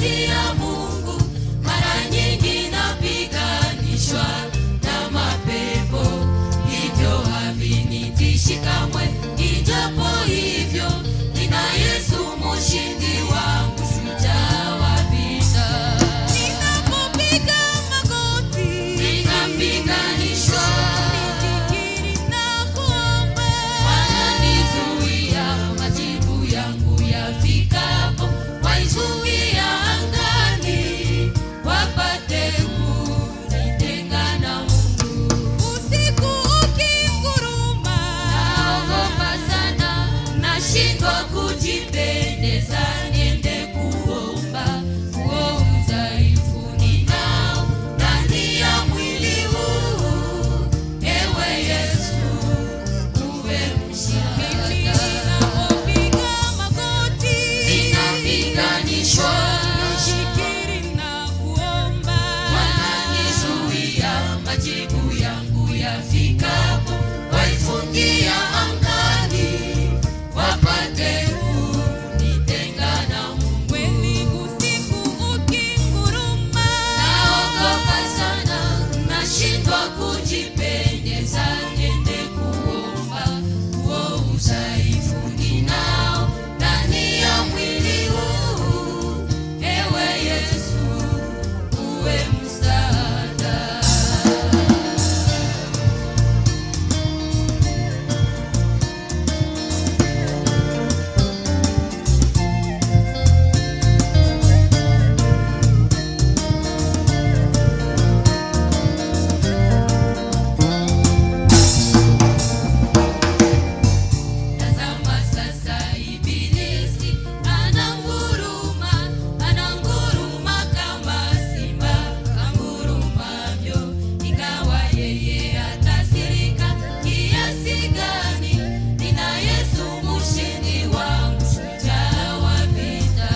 kazi ya Mungu, mara nyingi napiganishwa na mapepo, hivyo havinitishi kamwe. Ijapo hivyo, nina Yesu mshindi wangu, shujaa wa vita. Ninapopiga magoti, ninapiganishwa, nifikiri na kuomba, wananizuia majibu yangu yafikapo, waizuia angani, wapate kunitenga na Mungu. Usiku ukinguruma, naogopa sana, nashindwa kujipendeza, niende kuomba. Huo udhaifu ninao ndani ya mwili huu, ewe Yesu uwe msaada. Ninapopiga magoti, ninapiganishwa, nashikiri na kuomba, wananizuia majibu yangu yafikapo, waifungia angani, wapate kunitenga na Mungu. Kweli usiku ukinguruma, naogopa sana, nashindwa kujipendeza, niende kuomba. Huo udhaifu ninao ndani ya mwili huu, ewe Yesu uwe msaada. Tazama sasa ibilisi ananguruma, ananguruma kama simba angurumavyo. Ingawa yeye atasirika kiasi gani, nina Yesu mshindi wangu, shujaa wa vita.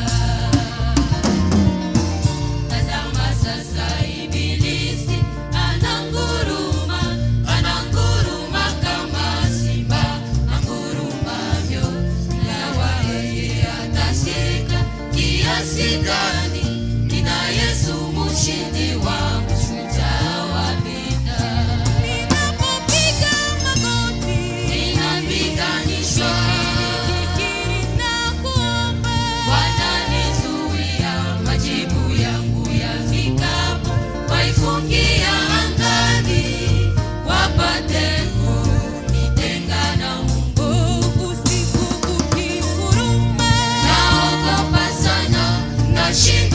Tazama sasa ibilisi ananguruma, ananguruma kama simba angurumavyo. Ingawa yeye atasirika kiasi gani, nina Yesu mshindi wangu, shujaa wa vita. Ninapopiga magoti, ninapiganishwa, nifikiri na kuomba, wananizuia majibu yangu yafikapo, waifungia angani, wapate kunitenga na Mungu. Usiku ukinguruma, naogopa sana, nashindwa